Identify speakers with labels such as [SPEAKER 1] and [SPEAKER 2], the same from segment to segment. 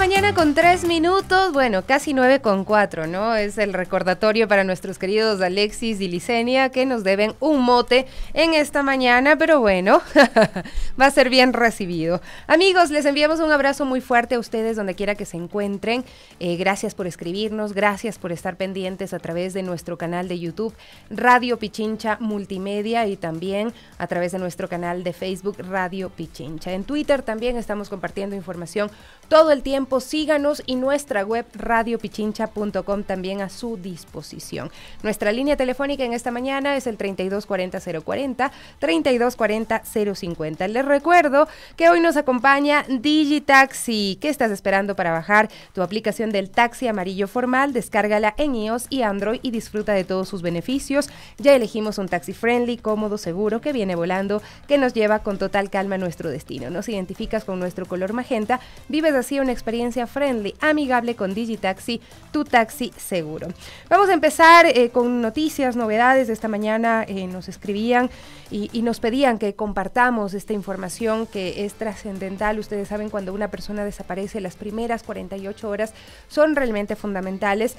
[SPEAKER 1] mañana con 3 minutos, bueno, casi 9:04, ¿no? Es el recordatorio para nuestros queridos Alexis y Licenia que nos deben un mote en esta mañana, pero bueno, va a ser bien recibido. Amigos, les enviamos un abrazo muy fuerte a ustedes donde quiera que se encuentren. Gracias por escribirnos, gracias por estar pendientes a través de nuestro canal de YouTube, Radio Pichincha Multimedia, y también a través de nuestro canal de Facebook, Radio Pichincha. En Twitter también estamos compartiendo información todo el tiempo. Síganos, y nuestra web radiopichincha.com también a su disposición. Nuestra línea telefónica en esta mañana es el 3240-040, 3240-050. Les recuerdo que hoy nos acompaña Digitaxi. ¿Qué estás esperando para bajar tu aplicación del taxi amarillo formal? Descárgala en iOS y Android y disfruta de todos sus beneficios. Ya elegimos un taxi friendly, cómodo, seguro, que viene volando, que nos lleva con total calma a nuestro destino. Nos identificas con nuestro color magenta, vives así una experiencia friendly, amigable con Digitaxi, tu taxi seguro. Vamos a empezar con noticias, novedades de esta mañana. Nos escribían y nos pedían que compartamos esta información que es trascendental. Ustedes saben, cuando una persona desaparece, las primeras 48 horas son realmente fundamentales.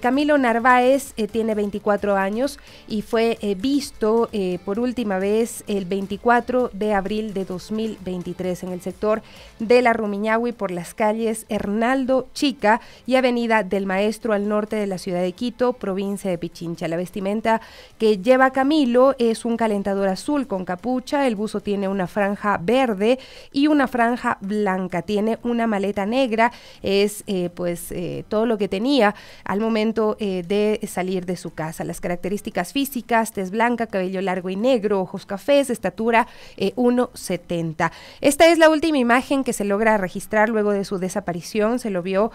[SPEAKER 1] Camilo Narváez tiene 24 años y fue visto por última vez el 24 de abril de 2023 en el sector de la Rumiñahui, por las calles Hernaldo Chica y Avenida del Maestro, al norte de la ciudad de Quito, provincia de Pichincha. La vestimenta que lleva Camilo es un calentador azul con capucha, el buzo tiene una franja verde y una franja blanca, tiene una maleta negra, es todo lo que tenía al momento de salir de su casa. Las características físicas: tez blanca, cabello largo y negro, ojos cafés, estatura 1,70. Esta es la última imagen que se logra registrar luego de su desaparición. Se lo vio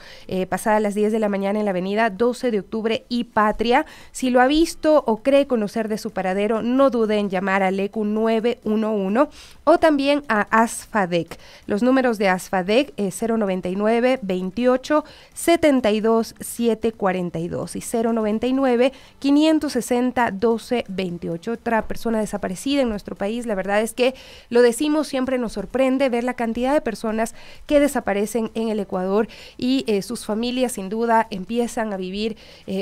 [SPEAKER 1] pasada las 10 de la mañana en la avenida 12 de octubre y Patria. Si lo ha visto o cree conocer de su paradero, no dude en llamar al ECU 911 o también a ASFADEC. Los números de ASFADEC es 099 28 72 742 y 099 560 12 28. Otra persona desaparecida en nuestro país. La verdad es que, lo decimos, siempre nos sorprende ver la cantidad de personas que desaparecen en el Ecuador, y sus familias sin duda empiezan a vivir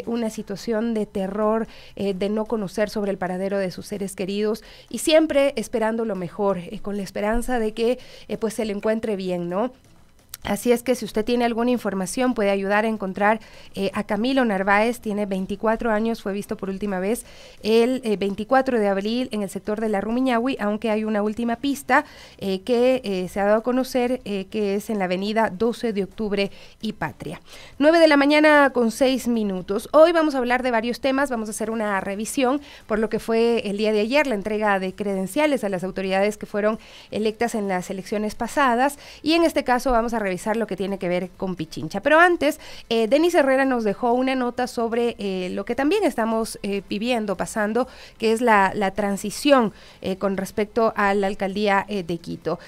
[SPEAKER 1] una situación de terror, de no conocer sobre el paradero de sus seres queridos, y siempre esperando lo mejor, con la esperanza de que pues se le encuentre bien, ¿no? Así es que si usted tiene alguna información, puede ayudar a encontrar a Camilo Narváez. Tiene 24 años, fue visto por última vez el 24 de abril en el sector de la Rumiñahui, aunque hay una última pista que se ha dado a conocer, que es en la avenida 12 de octubre y Patria. 9 de la mañana con 6 minutos. Hoy vamos a hablar de varios temas. Vamos a hacer una revisión por lo que fue el día de ayer, la entrega de credenciales a las autoridades que fueron electas en las elecciones pasadas, y en este caso vamos a revisar lo que tiene que ver con Pichincha. Pero antes, Denis Herrera nos dejó una nota sobre lo que también estamos viviendo, pasando, que es la transición con respecto a la alcaldía de Quito.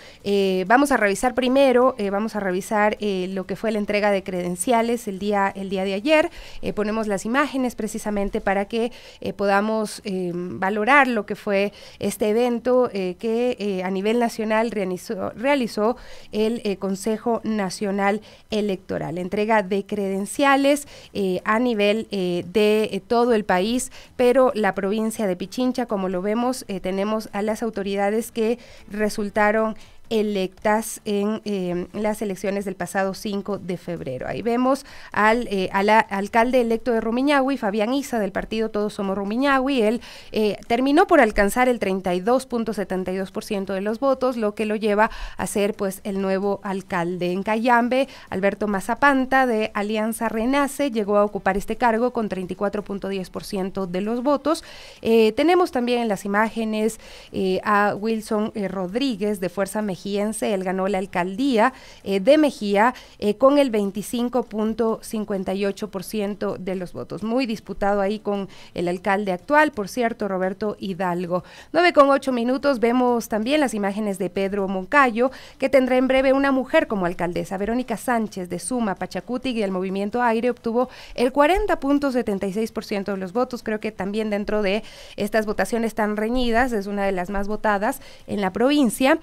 [SPEAKER 1] Vamos a revisar primero, lo que fue la entrega de credenciales el día de ayer. Ponemos las imágenes precisamente para que podamos valorar lo que fue este evento que a nivel nacional realizó el Consejo Nacional Electoral. Entrega de credenciales a nivel de todo el país, pero la provincia de Pichincha, como lo vemos, tenemos a las autoridades que resultaron electas en las elecciones del pasado 5 de febrero. Ahí vemos al alcalde electo de Rumiñahui, Fabián Isa, del partido Todos Somos Rumiñahui. Él terminó por alcanzar el 32.72% de los votos, lo que lo lleva a ser pues el nuevo alcalde. En Cayambe, Alberto Mazapanta, de Alianza Renace, llegó a ocupar este cargo con 34.10% de los votos. Tenemos también en las imágenes a Wilson Rodríguez, de Fuerza Mexicanas. Él ganó la alcaldía de Mejía con el 25.58% de los votos. Muy disputado ahí con el alcalde actual, por cierto, Roberto Hidalgo. 9:08 minutos, vemos también las imágenes de Pedro Moncayo, que tendrá en breve una mujer como alcaldesa. Verónica Sánchez, de Suma, Pachacuti y el Movimiento Aire, obtuvo el 40.76% de los votos. Creo que también dentro de estas votaciones tan reñidas es una de las más votadas en la provincia.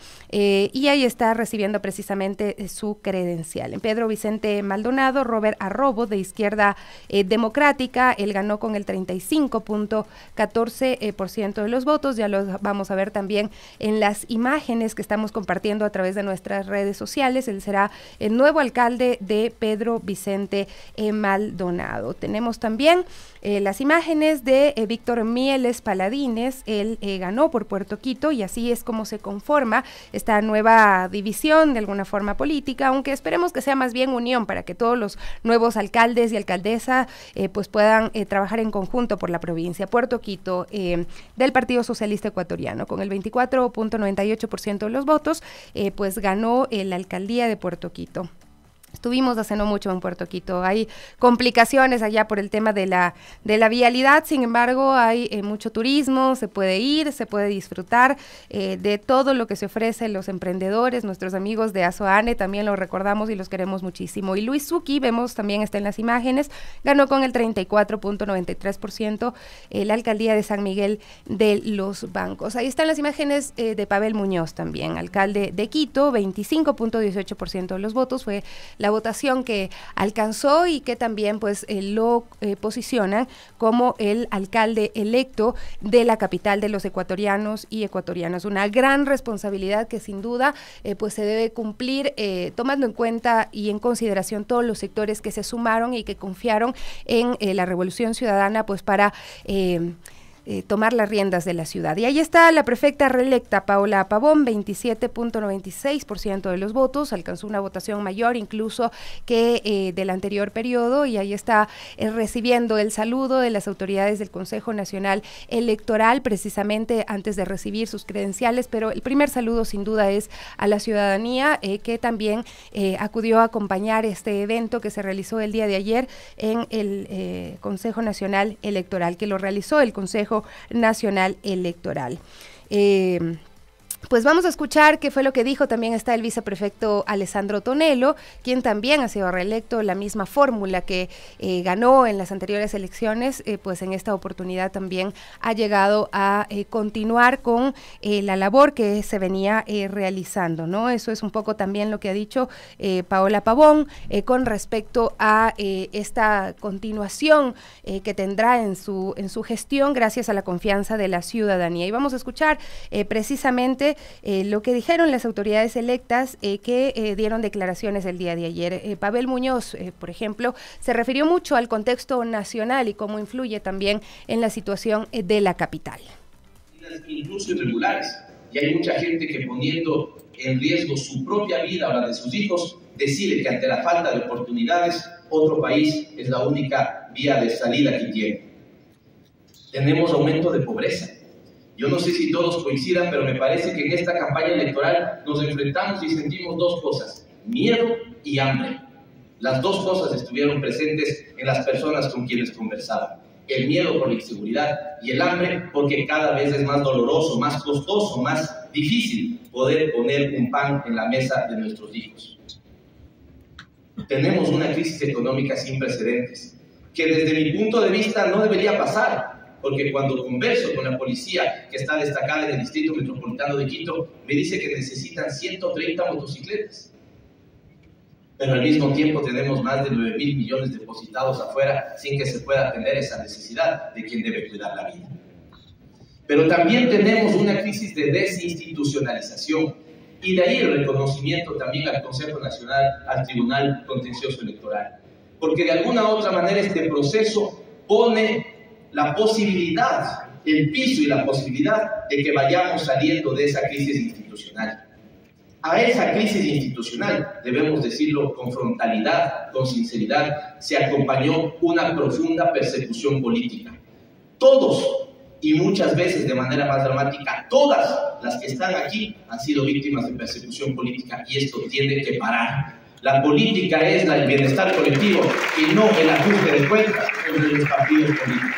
[SPEAKER 1] y ahí está recibiendo precisamente su credencial. En Pedro Vicente Maldonado, Robert Arrobo, de Izquierda Democrática, él ganó con el 35.14% de los votos. Ya lo vamos a ver también en las imágenes que estamos compartiendo a través de nuestras redes sociales. Él será el nuevo alcalde de Pedro Vicente Maldonado. Tenemos también las imágenes de Víctor Mieles Paladines. Él ganó por Puerto Quito, y así es como se conforma esta nueva división de alguna forma política, aunque esperemos que sea más bien unión para que todos los nuevos alcaldes y alcaldesa pues puedan trabajar en conjunto por la provincia. Puerto Quito, del Partido Socialista Ecuatoriano, con el 24.98% de los votos, pues ganó la alcaldía de Puerto Quito. Estuvimos hace no mucho en Puerto Quito. Hay complicaciones allá por el tema de la vialidad, sin embargo hay mucho turismo, se puede ir, se puede disfrutar de todo lo que se ofrece los emprendedores, nuestros amigos de Azoane, también los recordamos y los queremos muchísimo. Y Luis Zucchi, vemos también, está en las imágenes, ganó con el 34.93% la alcaldía de San Miguel de los Bancos. Ahí están las imágenes de Pavel Muñoz también, alcalde de Quito, 25.18% de los votos, fue la votación que alcanzó y que también pues lo posicionan como el alcalde electo de la capital de los ecuatorianos y ecuatorianas. Una gran responsabilidad que sin duda pues se debe cumplir tomando en cuenta y en consideración todos los sectores que se sumaron y que confiaron en la Revolución Ciudadana pues para tomar las riendas de la ciudad. Y ahí está la prefecta reelecta Paola Pavón, 27.96% de los votos, alcanzó una votación mayor incluso que del anterior periodo, y ahí está recibiendo el saludo de las autoridades del Consejo Nacional Electoral precisamente antes de recibir sus credenciales, pero el primer saludo sin duda es a la ciudadanía que también acudió a acompañar este evento que se realizó el día de ayer en el Consejo Nacional Electoral, que lo realizó el Consejo Nacional Electoral. Pues vamos a escuchar qué fue lo que dijo. También está el viceprefecto Alessandro Tonello, quien también ha sido reelecto, la misma fórmula que ganó en las anteriores elecciones, pues en esta oportunidad también ha llegado a continuar con la labor que se venía realizando, ¿no? Eso es un poco también lo que ha dicho Paola Pavón con respecto a esta continuación que tendrá en su gestión gracias a la confianza de la ciudadanía. Y vamos a escuchar precisamente lo que dijeron las autoridades electas que dieron declaraciones el día de ayer. Pavel Muñoz, por ejemplo, se refirió mucho al contexto nacional y cómo influye también en la situación de la capital.
[SPEAKER 2] Incluso irregulares, y hay mucha gente que poniendo en riesgo su propia vida o la de sus hijos, decide que ante la falta de oportunidades, otro país es la única vía de salida que tiene. Tenemos aumento de pobreza. Yo no sé si todos coincidan, pero me parece que en esta campaña electoral nos enfrentamos y sentimos dos cosas: miedo y hambre. Las dos cosas estuvieron presentes en las personas con quienes conversaban. El miedo por la inseguridad y el hambre porque cada vez es más doloroso, más costoso, más difícil poder poner un pan en la mesa de nuestros hijos. Tenemos una crisis económica sin precedentes, que desde mi punto de vista no debería pasar. Porque cuando converso con la policía que está destacada en el Distrito Metropolitano de Quito, me dice que necesitan 130 motocicletas. Pero al mismo tiempo tenemos más de 9.000 millones depositados afuera sin que se pueda atender esa necesidad de quien debe cuidar la vida. Pero también tenemos una crisis de desinstitucionalización, y de ahí el reconocimiento también al Consejo Nacional, al Tribunal Contencioso Electoral. Porque de alguna u otra manera este proceso pone la posibilidad, el piso y la posibilidad de que vayamos saliendo de esa crisis institucional. A esa crisis institucional, debemos decirlo con frontalidad, con sinceridad, se acompañó una profunda persecución política. Todos, y muchas veces de manera más dramática, todas las que están aquí han sido víctimas de persecución política, y esto tiene que parar. La política es el bienestar colectivo y no el ajuste de cuentas entre los partidos políticos.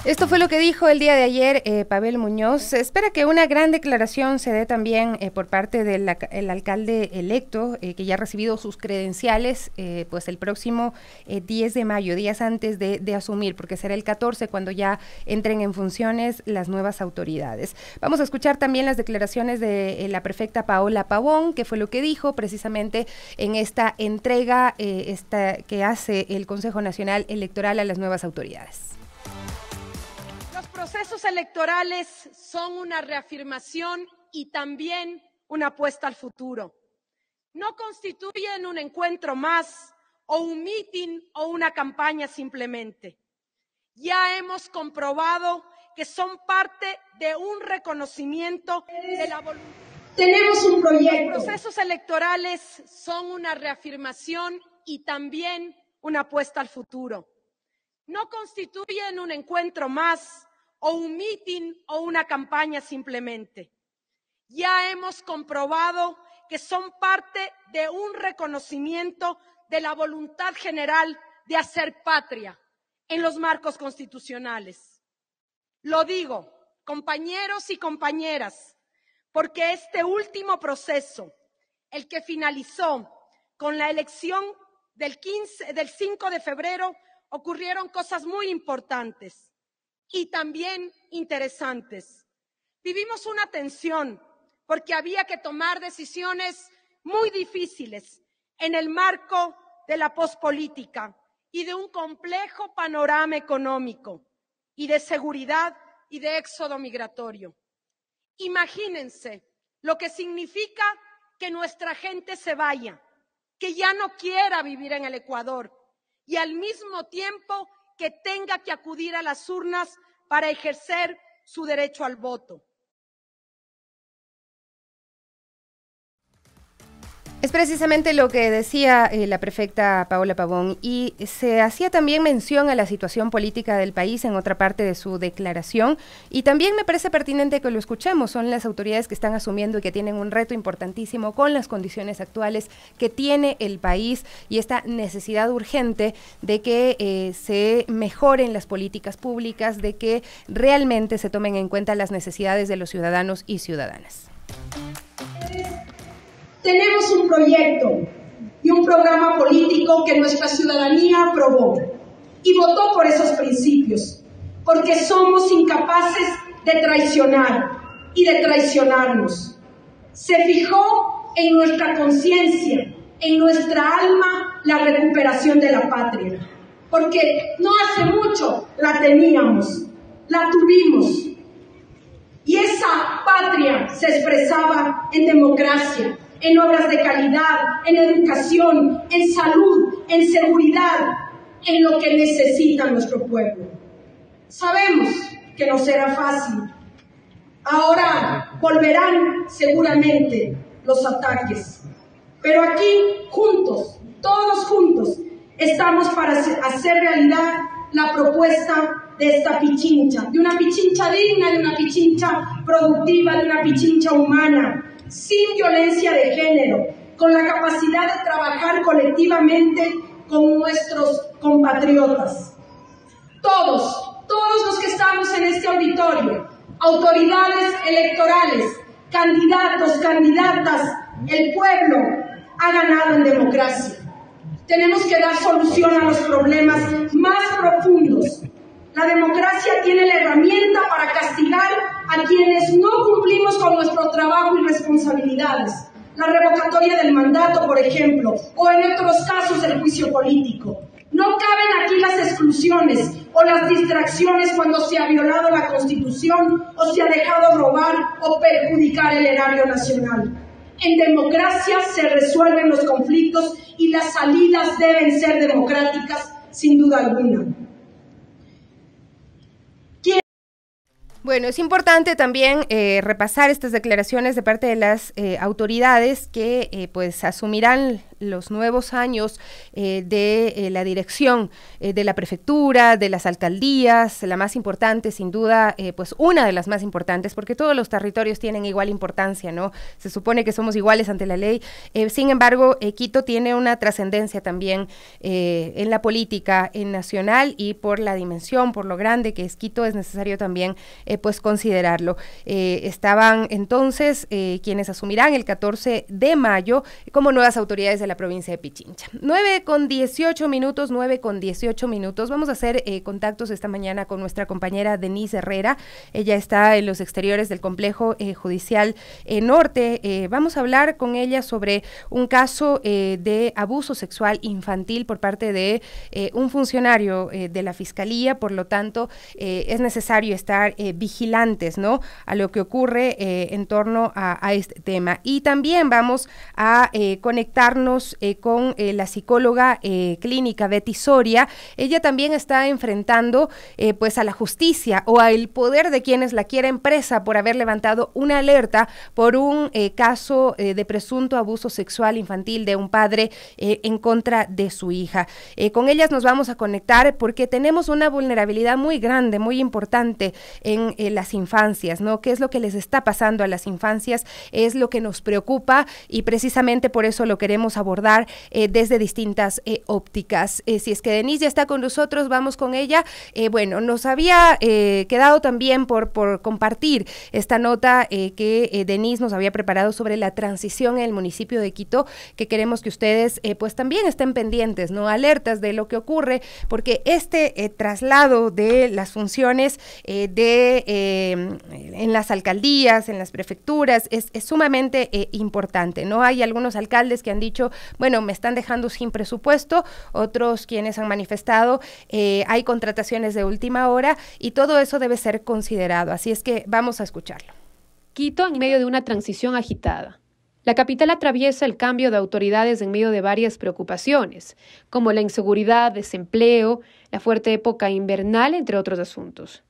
[SPEAKER 1] Esto fue lo que dijo el día de ayer Pavel Muñoz. Se espera que una gran declaración se dé también por parte del alcalde electo, que ya ha recibido sus credenciales pues el próximo 10 de mayo, días antes de asumir, porque será el 14 cuando ya entren en funciones las nuevas autoridades. Vamos a escuchar también las declaraciones de la prefecta Paola Pavón, que fue lo que dijo precisamente en esta entrega que hace el Consejo Nacional Electoral a las nuevas autoridades.
[SPEAKER 3] Los procesos electorales son una reafirmación y también una apuesta al futuro. No constituyen un encuentro más o un mitin o una campaña simplemente. Ya hemos comprobado que son parte de un reconocimiento de la voluntad.
[SPEAKER 4] Tenemos un proyecto.
[SPEAKER 3] Los procesos electorales son una reafirmación y también una apuesta al futuro. No constituyen un encuentro más o un mitin o una campaña simplemente. Ya hemos comprobado que son parte de un reconocimiento de la voluntad general de hacer patria en los marcos constitucionales. Lo digo, compañeros y compañeras, porque este último proceso, el que finalizó con la elección del 5 de febrero, ocurrieron cosas muy importantes y también interesantes. Vivimos una tensión porque había que tomar decisiones muy difíciles en el marco de la pospolítica y de un complejo panorama económico y de seguridad y de éxodo migratorio. Imagínense lo que significa que nuestra gente se vaya, que ya no quiera vivir en el Ecuador y al mismo tiempo que tenga que acudir a las urnas para ejercer su derecho al voto.
[SPEAKER 1] Es precisamente lo que decía la prefecta Paola Pavón, y se hacía también mención a la situación política del país en otra parte de su declaración, y también me parece pertinente que lo escuchemos. Son las autoridades que están asumiendo y que tienen un reto importantísimo con las condiciones actuales que tiene el país y esta necesidad urgente de que se mejoren las políticas públicas, de que realmente se tomen en cuenta las necesidades de los ciudadanos y ciudadanas.
[SPEAKER 4] Tenemos un proyecto y un programa político que nuestra ciudadanía aprobó y votó por esos principios, porque somos incapaces de traicionar y de traicionarnos. Se fijó en nuestra conciencia, en nuestra alma, la recuperación de la patria, porque no hace mucho la teníamos, la tuvimos, y esa patria se expresaba en democracia, en obras de calidad, en educación, en salud, en seguridad, en lo que necesita nuestro pueblo. Sabemos que no será fácil. Ahora volverán seguramente los ataques. Pero aquí, juntos, todos juntos, estamos para hacer realidad la propuesta de esta Pichincha, de una Pichincha digna, de una Pichincha productiva, de una Pichincha humana, sin violencia de género, con la capacidad de trabajar colectivamente con nuestros compatriotas. Todos los que estamos en este auditorio, autoridades electorales, candidatos, candidatas, el pueblo ha ganado en democracia. Tenemos que dar solución a los problemas más profundos. La democracia tiene la herramienta para castigar a quienes no cumplimos con nuestro trabajo y responsabilidades. La revocatoria del mandato, por ejemplo, o en otros casos el juicio político. No caben aquí las exclusiones o las distracciones cuando se ha violado la Constitución o se ha dejado robar o perjudicar el erario nacional. En democracia se resuelven los conflictos y las salidas deben ser democráticas, sin duda alguna.
[SPEAKER 1] Bueno, es importante también repasar estas declaraciones de parte de las autoridades que pues asumirán los nuevos años de la dirección de la prefectura, de las alcaldías, la más importante, sin duda, pues una de las más importantes, porque todos los territorios tienen igual importancia, ¿no? Se supone que somos iguales ante la ley. Sin embargo, Quito tiene una trascendencia también en la política nacional, y por la dimensión, por lo grande que es Quito, es necesario también pues considerarlo. Estaban entonces quienes asumirán el 14 de mayo como nuevas autoridades de la provincia de Pichincha. 9:18 minutos. Vamos a hacer contactos esta mañana con nuestra compañera Denise Herrera. Ella está en los exteriores del complejo judicial norte. Vamos a hablar con ella sobre un caso de abuso sexual infantil por parte de un funcionario de la Fiscalía. Por lo tanto, es necesario estar vigilantes, ¿no?, a lo que ocurre en torno a este tema. Y también vamos a conectarnos con la psicóloga clínica Betty Soria. Ella también está enfrentando pues a la justicia o al poder de quienes la quieren presa por haber levantado una alerta por un caso de presunto abuso sexual infantil de un padre en contra de su hija. Con ellas nos vamos a conectar porque tenemos una vulnerabilidad muy grande, muy importante en las infancias, ¿no? ¿Qué es lo que les está pasando a las infancias? Es lo que nos preocupa, y precisamente por eso lo queremos abordar desde distintas ópticas. Si es que Denise ya está con nosotros, vamos con ella. Bueno, nos había quedado también por compartir esta nota que Denise nos había preparado sobre la transición en el municipio de Quito, que queremos que ustedes pues también estén pendientes, ¿no?, alertas de lo que ocurre, porque este traslado de las funciones en las alcaldías, en las prefecturas, es sumamente importante, ¿no? Hay algunos alcaldes que han dicho, bueno, me están dejando sin presupuesto, otros quienes han manifestado, hay contrataciones de última hora, y todo eso debe ser considerado. Así es que vamos a escucharlo.
[SPEAKER 5] Quito en medio de una transición agitada. La capital atraviesa el cambio de autoridades en medio de varias preocupaciones, como la inseguridad, desempleo, la fuerte época invernal, entre otros asuntos.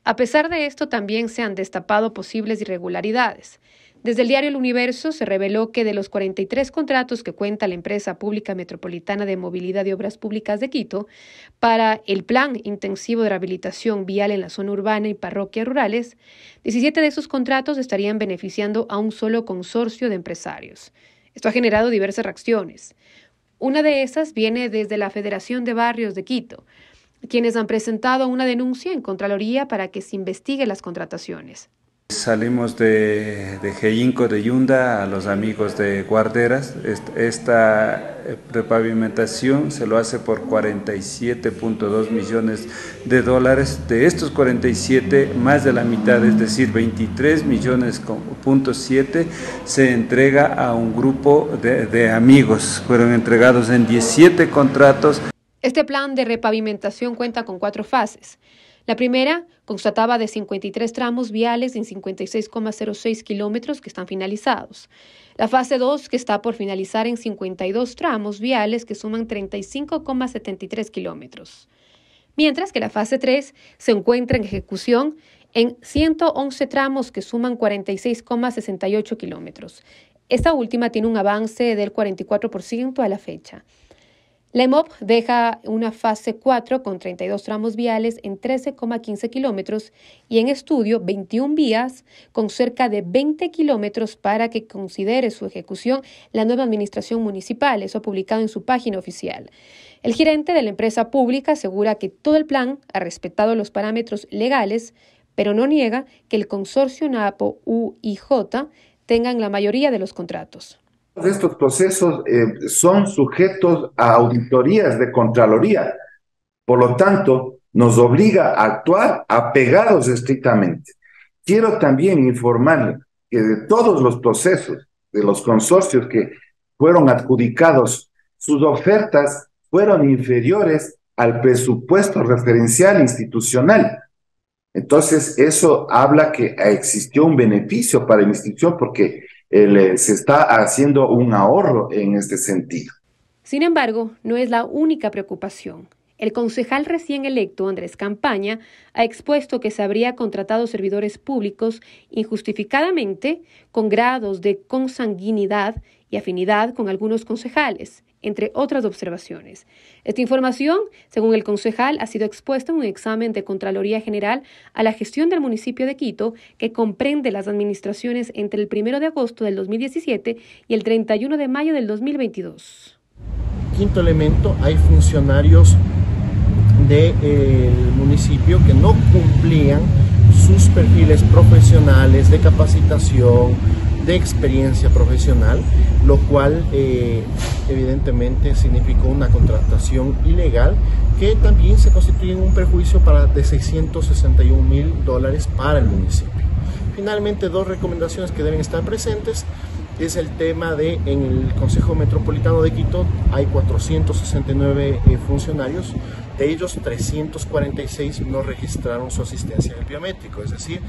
[SPEAKER 5] A pesar de esto, también se han destapado posibles irregularidades. Desde el diario El Universo se reveló que de los 43 contratos que cuenta la empresa pública metropolitana de movilidad y obras públicas de Quito para el Plan Intensivo de Rehabilitación Vial en la zona urbana y parroquias rurales, 17 de esos contratos estarían beneficiando a un solo consorcio de empresarios. Esto ha generado diversas reacciones. Una de esas viene desde la Federación de Barrios de Quito, quienes han presentado una denuncia en Contraloría para que se investigue las contrataciones.
[SPEAKER 6] Salimos de Jeyinco de Yunda a los amigos de Guarderas. Esta repavimentación se lo hace por 47.2 millones de dólares. De estos 47, más de la mitad, es decir, 23 millones.7, se entrega a un grupo de amigos. Fueron entregados en 17 contratos.
[SPEAKER 5] Este plan de repavimentación cuenta con 4 fases. La primera constataba de 53 tramos viales en 56,06 kilómetros que están finalizados. La fase 2, que está por finalizar en 52 tramos viales que suman 35,73 kilómetros. Mientras que la fase 3 se encuentra en ejecución en 111 tramos que suman 46,68 kilómetros. Esta última tiene un avance del 44% a la fecha. La EMOP deja una fase 4 con 32 tramos viales en 13,15 kilómetros y en estudio 21 vías con cerca de 20 kilómetros para que considere su ejecución la nueva administración municipal, eso publicado en su página oficial. El gerente de la empresa pública asegura que todo el plan ha respetado los parámetros legales, pero no niega que el consorcio Napo UIJ tengan la mayoría de los contratos.
[SPEAKER 7] Estos procesos son sujetos a auditorías de Contraloría. Por lo tanto, nos obliga a actuar apegados estrictamente. Quiero también informarle que de todos los procesos de los consorcios que fueron adjudicados, sus ofertas fueron inferiores al presupuesto referencial institucional. Entonces, eso habla que existió un beneficio para la institución porque se está haciendo un ahorro en este sentido.
[SPEAKER 5] Sin embargo, no es la única preocupación. El concejal recién electo, Andrés Campaña, ha expuesto que se habría contratado servidores públicos injustificadamente con grados de consanguinidad y afinidad con algunos concejales, entre otras observaciones. Esta información, según el concejal, ha sido expuesta en un examen de Contraloría General a la gestión del municipio de Quito, que comprende las administraciones entre el 1 de agosto del 2017 y el 31 de mayo del 2022.
[SPEAKER 8] Quinto elemento, hay funcionarios del municipio que no cumplían sus perfiles profesionales de capacitación, de experiencia profesional, lo cual evidentemente significó una contratación ilegal que también se constituye en un perjuicio de $661,000 para el municipio. Finalmente, dos recomendaciones que deben estar presentes es el tema de, en el Consejo Metropolitano de Quito hay 469 funcionarios, de ellos 346 no registraron su asistencia en el biométrico, es decir,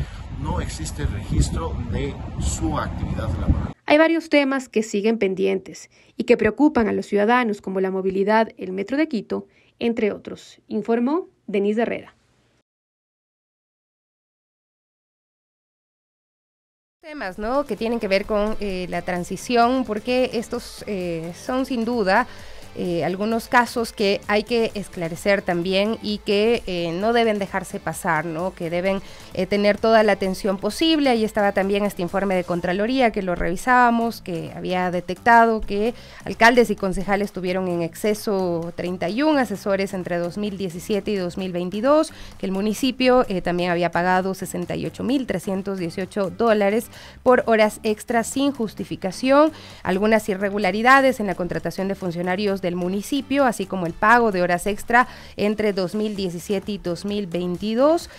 [SPEAKER 8] no existe registro de su actividad laboral.
[SPEAKER 5] Hay varios temas que siguen pendientes y que preocupan a los ciudadanos, como la movilidad, el Metro de Quito, entre otros, informó Denise Herrera.
[SPEAKER 1] Temas, ¿no?, que tienen que ver con la transición, porque estos son sin duda algunos casos que hay que esclarecer también y que no deben dejarse pasar, ¿no?, que deben tener toda la atención posible. Ahí estaba también este informe de Contraloría que lo revisábamos, que había detectado que alcaldes y concejales tuvieron en exceso 31 asesores entre 2017 y 2022, que el municipio también había pagado $68,318 por horas extras sin justificación, algunas irregularidades en la contratación de funcionarios del municipio, así como el pago de horas extra entre 2017 y 2022.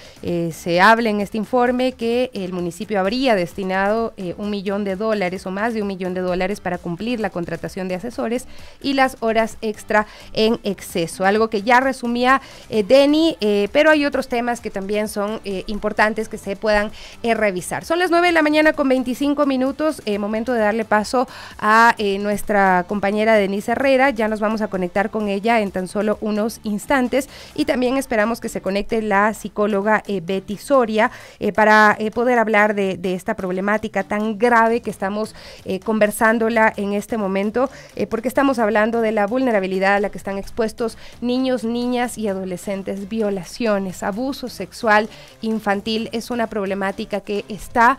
[SPEAKER 1] Se habla en este informe que el municipio habría destinado $1 millón o más de $1 millón para cumplir la contratación de asesores y las horas extra en exceso, algo que ya resumía Deni, pero hay otros temas que también son importantes que se puedan revisar. Son las 9 de la mañana con 25 minutos, momento de darle paso a nuestra compañera Denise Herrera. Ya nos vamos a conectar con ella en tan solo unos instantes y también esperamos que se conecte la psicóloga Betty Soria para poder hablar de esta problemática tan grave que estamos conversándola en este momento, porque estamos hablando de la vulnerabilidad a la que están expuestos niños, niñas y adolescentes. Violaciones, abuso sexual infantil es una problemática que está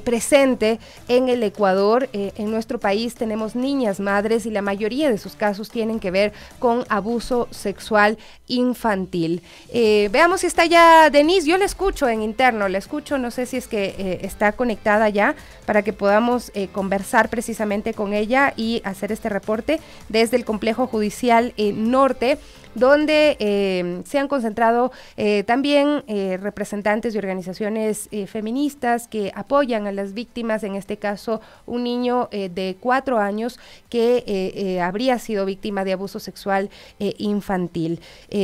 [SPEAKER 1] presente en el Ecuador. En nuestro país tenemos niñas madres y la mayoría de sus casos tienen que ver con abuso sexual infantil. Veamos si está ya Denise. Yo la escucho en interno, no sé si es que está conectada ya para que podamos conversar precisamente con ella y hacer este reporte desde el Complejo Judicial Norte, donde se han concentrado también representantes de organizaciones feministas que apoyan a las víctimas, en este caso un niño de 4 años que habría sido víctima de abuso sexual infantil.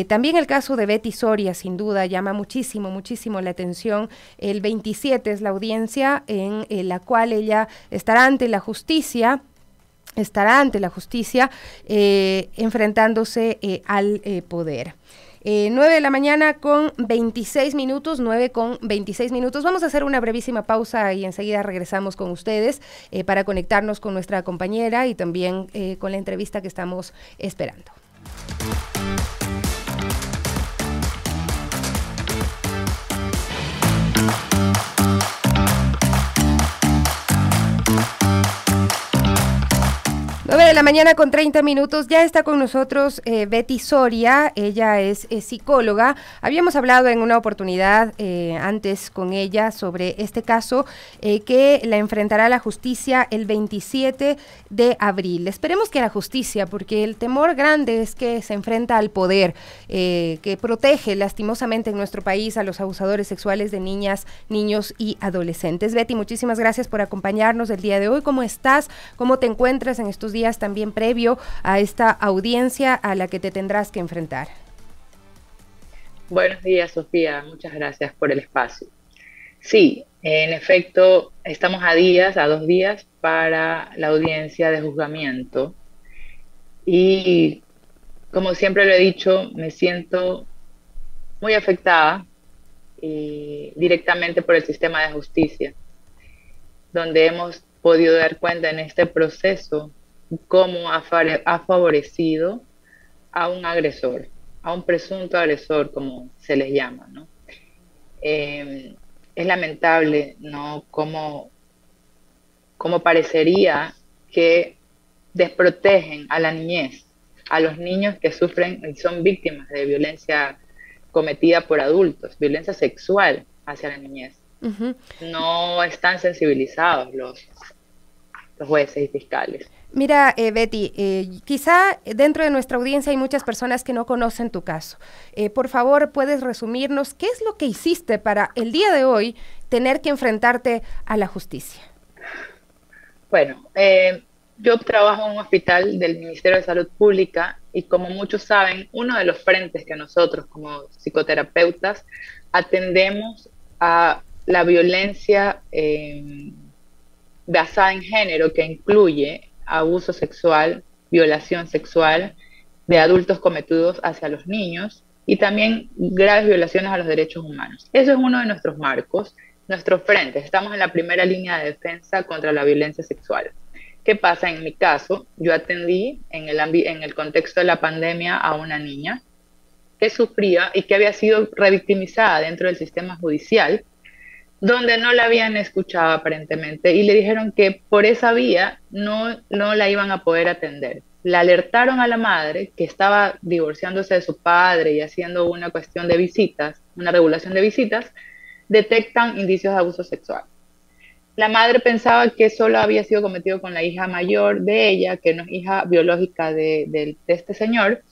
[SPEAKER 1] También el caso de Betty Soria sin duda llama muchísimo la atención. El 27 es la audiencia en la cual ella estará ante la justicia, enfrentándose al poder. 9 de la mañana con 26 minutos, 9 con 26 minutos. Vamos a hacer una brevísima pausa y enseguida regresamos con ustedes para conectarnos con nuestra compañera y también con la entrevista que estamos esperando. De la mañana con 30 minutos, ya está con nosotros Betty Soria. Ella es psicóloga. Habíamos hablado en una oportunidad antes con ella sobre este caso que la enfrentará la justicia el 27 de abril. Esperemos que la justicia, porque el temor grande es que se enfrenta al poder que protege lastimosamente en nuestro país a los abusadores sexuales de niñas, niños y adolescentes. Betty, muchísimas gracias por acompañarnos el día de hoy. ¿Cómo estás? ¿Cómo te encuentras en estos días también previo a esta audiencia a la que te tendrás que enfrentar?
[SPEAKER 9] Buenos días, Sofía. Muchas gracias por el espacio. Sí, en efecto, estamos a 2 días para la audiencia de juzgamiento y como siempre lo he dicho, me siento muy afectada directamente por el sistema de justicia, donde hemos podido dar cuenta en este proceso cómo ha favorecido a un agresor, a un presunto agresor, como se les llama, ¿no? Es lamentable, ¿no? Cómo parecería que desprotegen a la niñez, a los niños que sufren y son víctimas de violencia cometida por adultos, violencia sexual hacia la niñez. No están sensibilizados los jueces y fiscales.
[SPEAKER 1] Mira, Betty, quizá dentro de nuestra audiencia hay muchas personas que no conocen tu caso. Por favor, ¿puedes resumirnos qué es lo que hiciste para el día de hoy tener que enfrentarte a la justicia?
[SPEAKER 9] Bueno, yo trabajo en un hospital del Ministerio de Salud Pública y como muchos saben, uno de los frentes que nosotros como psicoterapeutas atendemos a la violencia basada en género, que incluye abuso sexual, violación sexual de adultos cometidos hacia los niños y también graves violaciones a los derechos humanos. Eso es uno de nuestros marcos, nuestros frentes. Estamos en la primera línea de defensa contra la violencia sexual. ¿Qué pasa? En mi caso, yo atendí en el contexto de la pandemia a una niña que sufría y que había sido revictimizada dentro del sistema judicial, donde no la habían escuchado aparentemente y le dijeron que por esa vía no la iban a poder atender. La alertaron a la madre que estaba divorciándose de su padre y haciendo una cuestión de visitas, una regulación de visitas, detectan indicios de abuso sexual. La madre pensaba que solo había sido cometido con la hija mayor de ella, que no es hija biológica de este señor,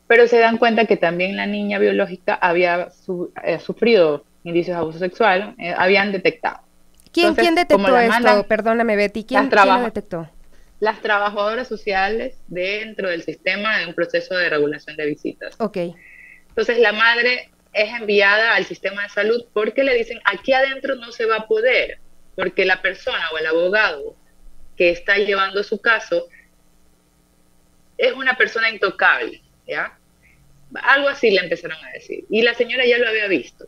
[SPEAKER 9] pero se dan cuenta que también la niña biológica había sufrido indicios de abuso sexual, habían detectado.
[SPEAKER 1] ¿Quién detectó esto? Perdóname, Betty, ¿quién lo detectó?
[SPEAKER 9] Las trabajadoras sociales dentro del sistema de un proceso de regulación de visitas.
[SPEAKER 1] Ok.
[SPEAKER 9] Entonces la madre es enviada al sistema de salud porque le dicen, aquí adentro no se va a poder, porque la persona o el abogado que está llevando su caso es una persona intocable, ¿ya? Algo así le empezaron a decir. Y la señora ya lo había visto.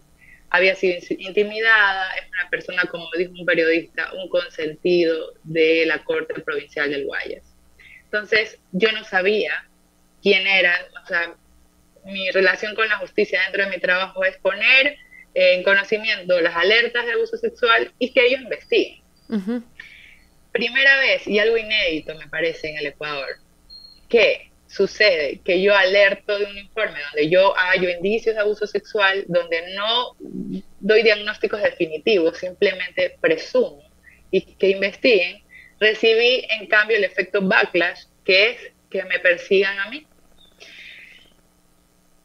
[SPEAKER 9] Había sido intimidada, es una persona, como dijo un periodista, un consentido de la Corte Provincial del Guayas. Entonces, yo no sabía quién era, o sea, mi relación con la justicia dentro de mi trabajo es poner en conocimiento las alertas de abuso sexual y que ellos investiguen. Primera vez, y algo inédito me parece en el Ecuador, que sucede que yo alerto de un informe donde yo hallo indicios de abuso sexual, donde no doy diagnósticos definitivos, simplemente presumo y que investiguen, recibí en cambio el efecto backlash, que es que me persigan a mí.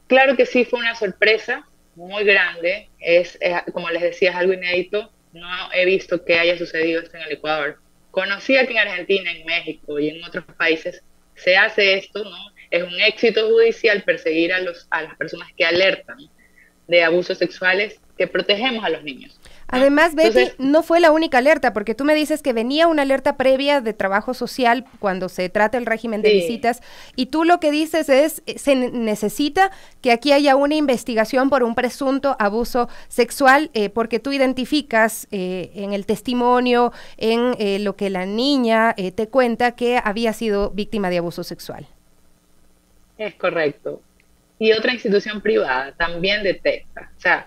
[SPEAKER 9] Claro que sí fue una sorpresa muy grande, como les decía, es algo inédito, no he visto que haya sucedido esto en el Ecuador. Conocía que en Argentina, en México y en otros países se hace esto, ¿no? Es un éxito judicial perseguir a las personas que alertan de abusos sexuales, que protegemos a los niños, ¿no?
[SPEAKER 1] Además, Betty, entonces, no fue la única alerta, porque tú me dices que venía una alerta previa de trabajo social cuando se trata el régimen de visitas, y tú lo que dices es, se necesita que aquí haya una investigación por un presunto abuso sexual, porque tú identificas en el testimonio, en lo que la niña te cuenta, que había sido víctima de abuso sexual.
[SPEAKER 9] Es correcto. Y otra institución privada también detecta, o sea,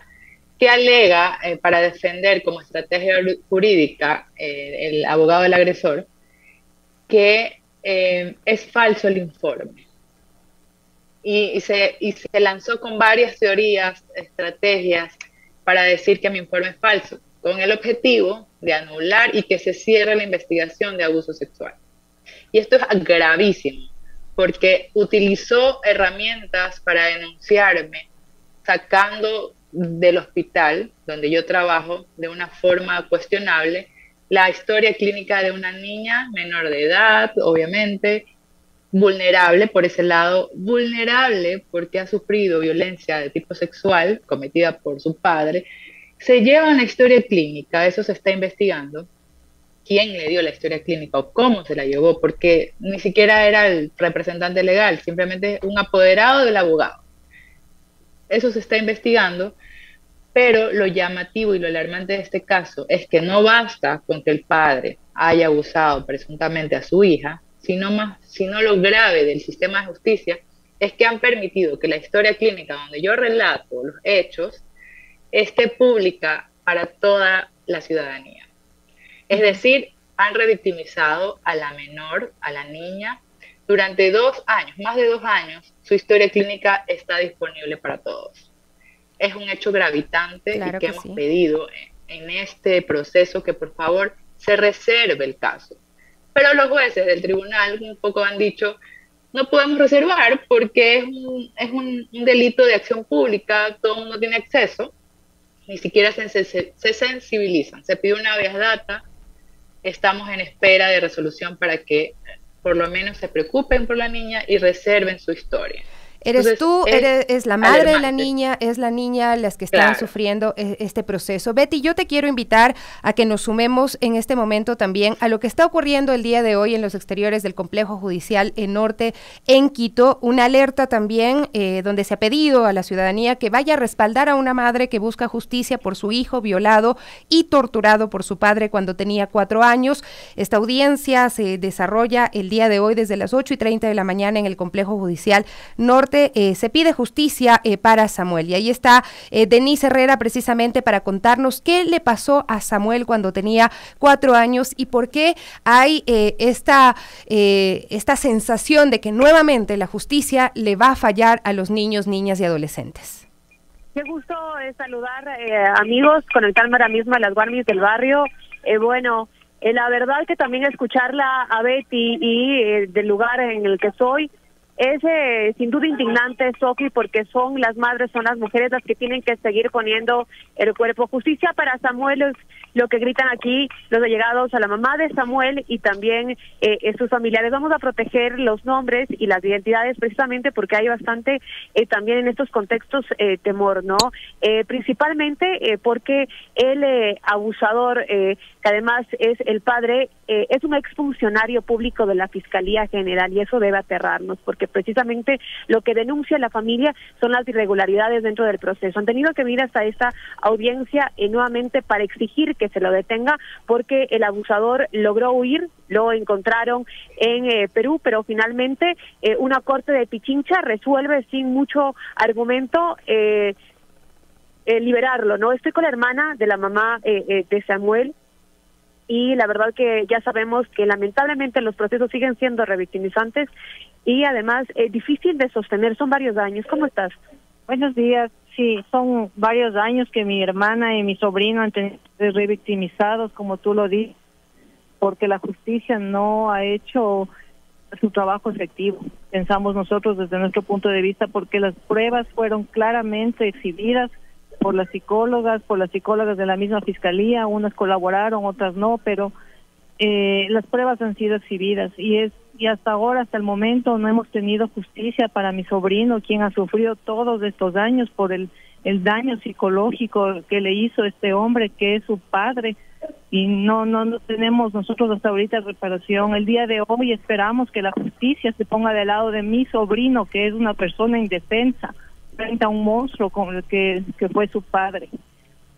[SPEAKER 9] que alega para defender como estrategia jurídica el abogado del agresor, que es falso el informe. Y se lanzó con varias teorías, estrategias para decir que mi informe es falso, con el objetivo de anular y que se cierre la investigación de abuso sexual. Y esto es gravísimo, porque utilizó herramientas para denunciarme, sacando del hospital donde yo trabajo de una forma cuestionable la historia clínica de una niña menor de edad, obviamente, vulnerable por ese lado, vulnerable porque ha sufrido violencia de tipo sexual cometida por su padre. Se lleva una historia clínica, eso se está investigando, quién le dio la historia clínica o cómo se la llevó, porque ni siquiera era el representante legal, simplemente un apoderado del abogado. Eso se está investigando, pero lo llamativo y lo alarmante de este caso es que no basta con que el padre haya abusado presuntamente a su hija, sino lo grave del sistema de justicia es que han permitido que la historia clínica donde yo relato los hechos esté pública para toda la ciudadanía. Es decir, han revictimizado a la menor, a la niña, durante 2 años, más de 2 años, su historia clínica está disponible para todos. Es un hecho gravitante y que hemos pedido en este proceso que por favor se reserve el caso. Pero los jueces del tribunal un poco han dicho, no podemos reservar porque es un delito de acción pública, todo el mundo tiene acceso, ni siquiera se sensibilizan. Se pide una habeas data, estamos en espera de resolución para que por lo menos se preocupen por la niña y reserven su historia.
[SPEAKER 1] Eres tú, es la madre de la niña, es la niña las que están sufriendo este proceso. Betty, yo te quiero invitar a que nos sumemos en este momento también a lo que está ocurriendo el día de hoy en los exteriores del Complejo Judicial Norte en Quito, una alerta también donde se ha pedido a la ciudadanía que vaya a respaldar a una madre que busca justicia por su hijo violado y torturado por su padre cuando tenía 4 años. Esta audiencia se desarrolla el día de hoy desde las 8:30 de la mañana en el Complejo Judicial Norte. Se pide justicia para Samuel y ahí está Denise Herrera precisamente para contarnos qué le pasó a Samuel cuando tenía 4 años y por qué hay esta sensación de que nuevamente la justicia le va a fallar a los niños, niñas y adolescentes.
[SPEAKER 10] Qué gusto saludar amigos, conectarme ahora mismo a las Guarmis del barrio. La verdad que también escucharla a Betty y del lugar en el que soy es sin duda indignante, Sofi, porque son las madres, son las mujeres las que tienen que seguir poniendo el cuerpo. Justicia para Samuel es lo que gritan aquí los allegados a la mamá de Samuel y también sus familiares. Vamos a proteger los nombres y las identidades precisamente porque hay bastante también en estos contextos temor, ¿no? Principalmente porque el abusador, que además es el padre, es un exfuncionario público de la Fiscalía General y eso debe aterrarnos porque precisamente lo que denuncia la familia son las irregularidades dentro del proceso. Han tenido que venir hasta esta audiencia nuevamente para exigir que se lo detenga porque el abusador logró huir, lo encontraron en Perú, pero finalmente una corte de Pichincha resuelve sin mucho argumento liberarlo, ¿no? Estoy con la hermana de la mamá de Samuel y la verdad que ya sabemos que lamentablemente los procesos siguen siendo revictimizantes y además difícil de sostener, son varios años. ¿Cómo estás?
[SPEAKER 11] Buenos días. Sí, son varios años que mi hermana y mi sobrino han tenido revictimizados, como tú lo dices, porque la justicia no ha hecho su trabajo efectivo. Pensamos nosotros desde nuestro punto de vista porque las pruebas fueron claramente exhibidas por las psicólogas de la misma fiscalía, unas colaboraron, otras no, pero las pruebas han sido exhibidas y hasta ahora, hasta el momento, no hemos tenido justicia para mi sobrino, quien ha sufrido todos estos años por el daño psicológico que le hizo este hombre, que es su padre, y no tenemos nosotros hasta ahorita reparación. El día de hoy esperamos que la justicia se ponga del lado de mi sobrino, que es una persona indefensa, frente a un monstruo como el que fue su padre.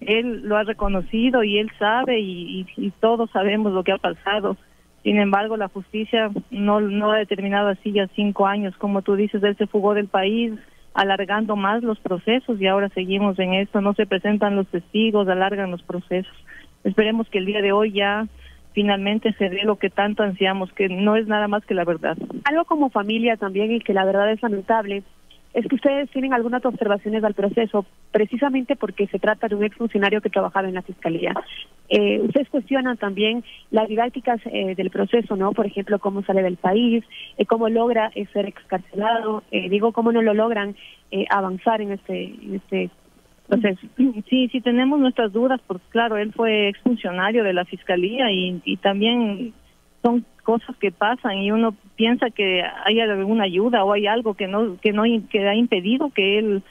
[SPEAKER 11] Él lo ha reconocido y él sabe y todos sabemos lo que ha pasado. Sin embargo, la justicia no ha determinado así ya 5 años. Como tú dices, él se fugó del país, alargando más los procesos y ahora seguimos en esto. No se presentan los testigos, alargan los procesos. Esperemos que el día de hoy ya finalmente se dé lo que tanto ansiamos, que no es nada más que la verdad.
[SPEAKER 10] Algo como familia también y que la verdad es lamentable es que ustedes tienen algunas observaciones al proceso, precisamente porque se trata de un exfuncionario que trabajaba en la Fiscalía. Ustedes cuestionan también las didácticas del proceso, ¿no? Por ejemplo, cómo sale del país, cómo logra ser excarcelado, cómo no lo logran avanzar en este proceso.
[SPEAKER 11] Sí, tenemos nuestras dudas, porque claro, él fue exfuncionario de la Fiscalía y también son cosas que pasan y uno piensa que hay alguna ayuda o hay algo que ha impedido que él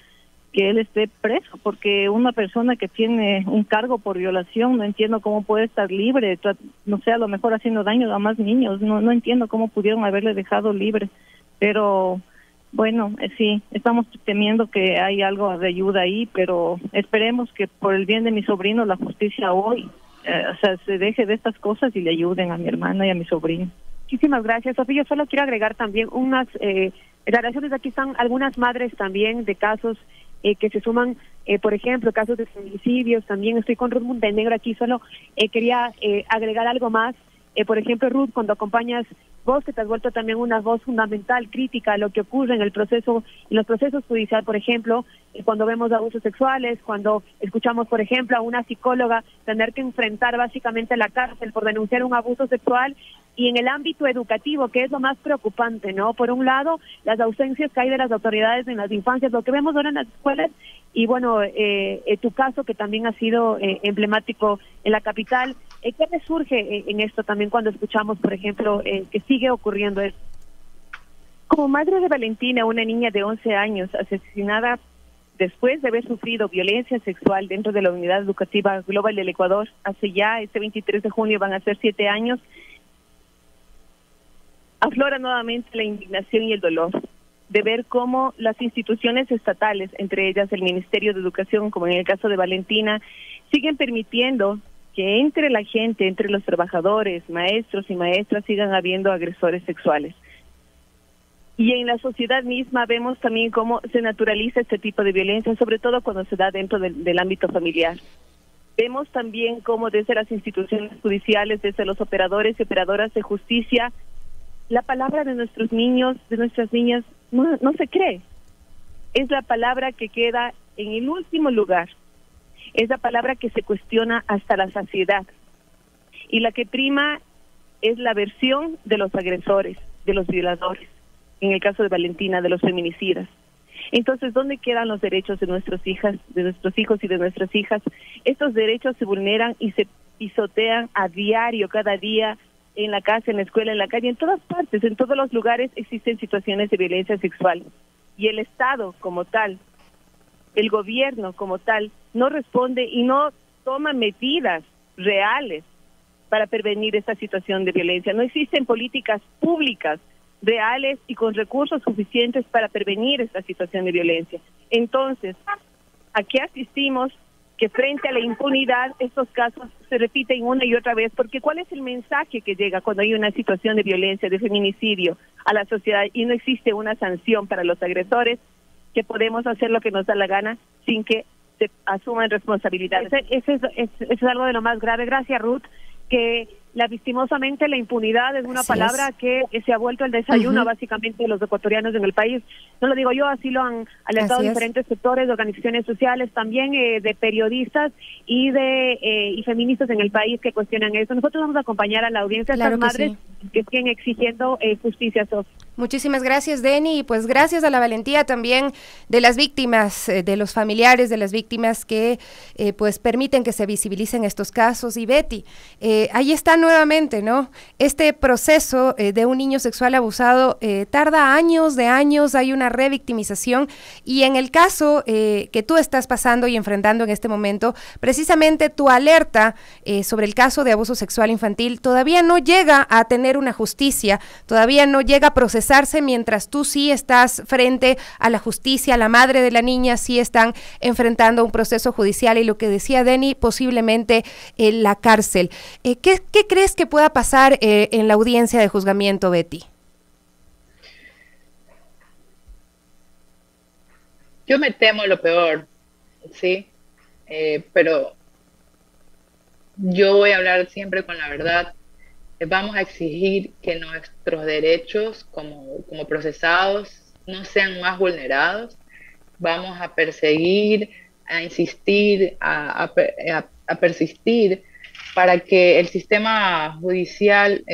[SPEAKER 11] que él esté preso, porque una persona que tiene un cargo por violación, no entiendo cómo puede estar libre, no sé, a lo mejor haciendo daño a más niños, no entiendo cómo pudieron haberle dejado libre, pero bueno, sí, estamos temiendo que hay algo de ayuda ahí, pero esperemos que por el bien de mi sobrino la justicia hoy, se deje de estas cosas y le ayuden a mi hermana y a mi sobrino.
[SPEAKER 10] Muchísimas gracias, Sofía. Yo solo quiero agregar también unas declaraciones. Aquí están algunas madres también de casos que se suman, por ejemplo, casos de feminicidios. También estoy con Ruth Montenegro aquí. Solo quería agregar algo más. Por ejemplo, Ruth, cuando acompañas, vos que te has vuelto también una voz fundamental, crítica a lo que ocurre en el proceso, en los procesos judiciales, por ejemplo, cuando vemos abusos sexuales, cuando escuchamos, por ejemplo, a una psicóloga tener que enfrentar básicamente la cárcel por denunciar un abuso sexual, y en el ámbito educativo, que es lo más preocupante, ¿no? Por un lado, las ausencias que hay de las autoridades en las infancias, lo que vemos ahora en las escuelas, y bueno, tu caso que también ha sido emblemático en la capital. ¿Qué resurge en esto también cuando escuchamos, por ejemplo, que sigue ocurriendo esto? Como madre de Valentina, una niña de 11 años asesinada después de haber sufrido violencia sexual dentro de la Unidad Educativa Global del Ecuador, hace ya, este 23 de junio van a ser 7 años, aflora nuevamente la indignación y el dolor de ver cómo las instituciones estatales, entre ellas el Ministerio de Educación, como en el caso de Valentina, siguen permitiendo que entre la gente, entre los trabajadores, maestros y maestras, sigan habiendo agresores sexuales. Y en la sociedad misma vemos también cómo se naturaliza este tipo de violencia, sobre todo cuando se da dentro del ámbito familiar. Vemos también cómo desde las instituciones judiciales, desde los operadores y operadoras de justicia, la palabra de nuestros niños, de nuestras niñas, no se cree. Es la palabra que queda en el último lugar. Es la palabra que se cuestiona hasta la saciedad. Y la que prima es la versión de los agresores, de los violadores. En el caso de Valentina, de los feminicidas. Entonces, ¿dónde quedan los derechos de nuestras hijas, de nuestros hijos y de nuestras hijas? Estos derechos se vulneran y se pisotean a diario, cada día, en la casa, en la escuela, en la calle, en todas partes, en todos los lugares existen situaciones de violencia sexual. Y el Estado como tal, el gobierno como tal, no responde y no toma medidas reales para prevenir esta situación de violencia. No existen políticas públicas reales y con recursos suficientes para prevenir esta situación de violencia. Entonces, ¿a qué asistimos? Que frente a la impunidad estos casos se repiten una y otra vez, porque ¿cuál es el mensaje que llega cuando hay una situación de violencia, de feminicidio a la sociedad y no existe una sanción para los agresores? Que podemos hacer lo que nos da la gana sin que se asuman responsabilidades. Eso es algo de lo más grave. Gracias, Ruth, que lastimosamente la impunidad es una palabra que se ha vuelto el desayuno básicamente de los ecuatorianos en el país. No lo digo yo, así lo han alertado diferentes sectores, de organizaciones sociales, también de periodistas y de feministas en el país que cuestionan eso. Nosotros vamos a acompañar a la audiencia, a estas madres que siguen exigiendo justicia, Sofía.
[SPEAKER 1] Muchísimas gracias, Denny, y pues gracias a la valentía también de las víctimas, de los familiares de las víctimas que pues permiten que se visibilicen estos casos. Y Betty, ahí está nuevamente, ¿no? Este proceso de un niño sexual abusado tarda años, hay una revictimización, y en el caso que tú estás pasando y enfrentando en este momento, precisamente tu alerta sobre el caso de abuso sexual infantil todavía no llega a tener una justicia, todavía no llega a procesarse, mientras tú sí estás frente a la justicia, la madre de la niña sí están enfrentando un proceso judicial y lo que decía Denny, posiblemente en la cárcel. ¿Qué crees que pueda pasar en la audiencia de juzgamiento, Betty?
[SPEAKER 9] Yo me temo lo peor, ¿sí? Pero yo voy a hablar siempre con la verdad. Vamos a exigir que nuestros derechos como procesados no sean más vulnerados. Vamos a perseguir, a insistir, a persistir para que el sistema judicial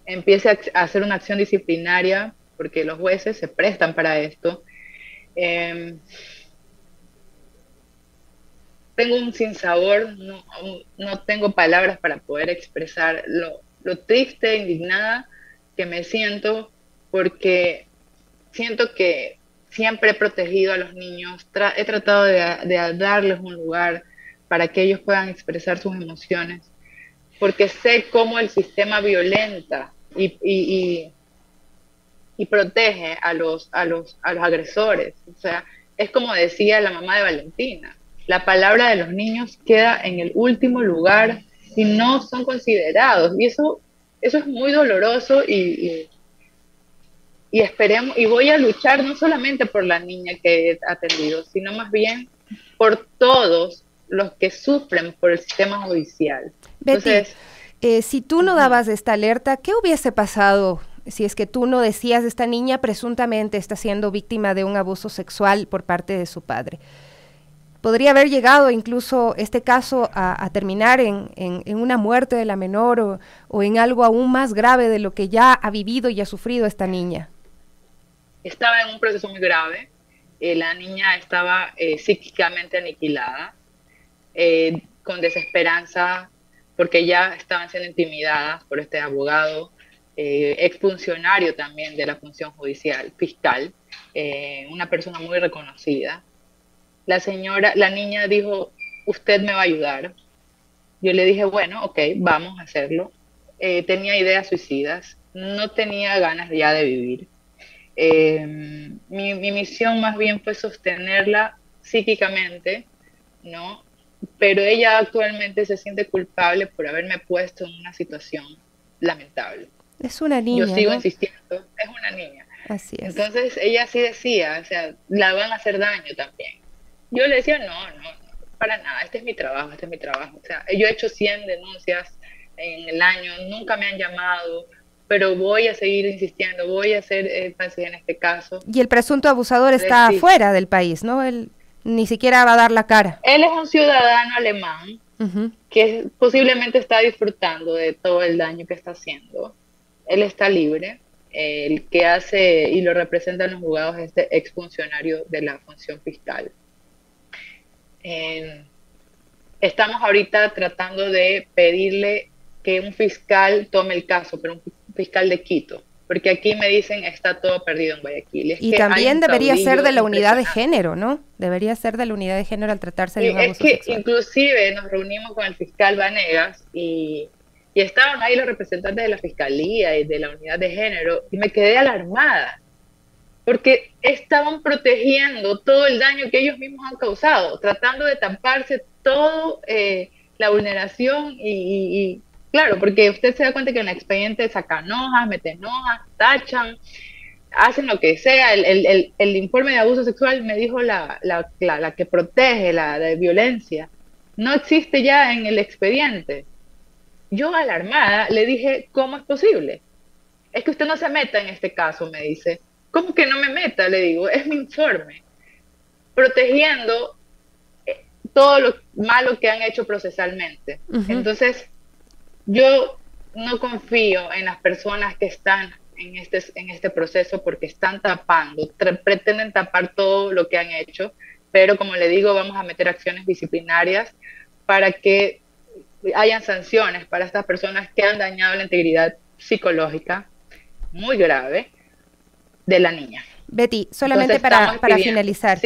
[SPEAKER 9] empiece a hacer una acción disciplinaria, porque los jueces se prestan para esto. Tengo un sinsabor, no tengo palabras para poder expresar lo triste e indignada que me siento, porque siento que siempre he protegido a los niños, he tratado de darles un lugar para que ellos puedan expresar sus emociones, porque sé cómo el sistema violenta y protege a los agresores. O sea, es como decía la mamá de Valentina, la palabra de los niños queda en el último lugar y no son considerados. Y eso es muy doloroso y esperemos, y voy a luchar no solamente por la niña que he atendido, sino más bien por todos los que sufren por el sistema judicial.
[SPEAKER 1] Betty,
[SPEAKER 9] entonces,
[SPEAKER 1] si tú no dabas esta alerta, ¿qué hubiese pasado si es que tú no decías esta niña presuntamente está siendo víctima de un abuso sexual por parte de su padre? ¿Podría haber llegado incluso este caso a terminar en una muerte de la menor o en algo aún más grave de lo que ya ha vivido y ha sufrido esta niña?
[SPEAKER 9] Estaba en un proceso muy grave. La niña estaba psíquicamente aniquilada, con desesperanza, porque ya estaban siendo intimidadas por este abogado, exfuncionario también de la función judicial, fiscal, una persona muy reconocida. La niña dijo, usted me va a ayudar. Yo le dije, bueno, ok, vamos a hacerlo. Tenía ideas suicidas, no tenía ganas ya de vivir. Mi misión más bien fue sostenerla psíquicamente, ¿no? Pero ella actualmente se siente culpable por haberme puesto en una situación lamentable.
[SPEAKER 1] Es una niña,
[SPEAKER 9] yo sigo
[SPEAKER 1] ¿no?
[SPEAKER 9] insistiendo, es una niña.
[SPEAKER 1] Así es.
[SPEAKER 9] Entonces ella sí decía, o sea, la van a hacer daño también. Yo le decía, no, para nada, este es mi trabajo. O sea, yo he hecho 100 denuncias en el año, nunca me han llamado, pero voy a seguir insistiendo, voy a hacer énfasis en este caso.
[SPEAKER 1] Y el presunto abusador está fuera del país, ¿no? Él ni siquiera va a dar la cara.
[SPEAKER 9] Él es un ciudadano alemán que posiblemente está disfrutando de todo el daño que está haciendo. Él está libre. El que hace y lo representa en los juzgados es este exfuncionario de la función fiscal. Estamos ahorita tratando de pedirle que un fiscal tome el caso, pero un fiscal de Quito, porque aquí me dicen está todo perdido en Guayaquil.
[SPEAKER 1] Y también debería ser de la unidad de género, ¿no? Debería ser de la unidad de género al tratarse de un abuso sexual.
[SPEAKER 9] Es que inclusive nos reunimos con el fiscal Vanegas y estaban ahí los representantes de la fiscalía y de la unidad de género y me quedé alarmada porque estaban protegiendo todo el daño que ellos mismos han causado, tratando de taparse todo la vulneración y claro, porque usted se da cuenta que en el expediente sacan hojas, meten hojas, tachan, hacen lo que sea. El informe de abuso sexual me dijo la que protege la de violencia, no existe ya en el expediente. Yo alarmada le dije, ¿cómo es posible? Es que usted no se meta en este caso, me dice. ¿Cómo que no me meta? Le digo, es mi informe, protegiendo todo lo malo que han hecho procesalmente. Entonces, yo no confío en las personas que están en este proceso porque están tapando, pretenden tapar todo lo que han hecho, pero como le digo, vamos a meter acciones disciplinarias para que hayan sanciones para estas personas que han dañado la integridad psicológica muy grave de la niña.
[SPEAKER 1] Betty, solamente para finalizar,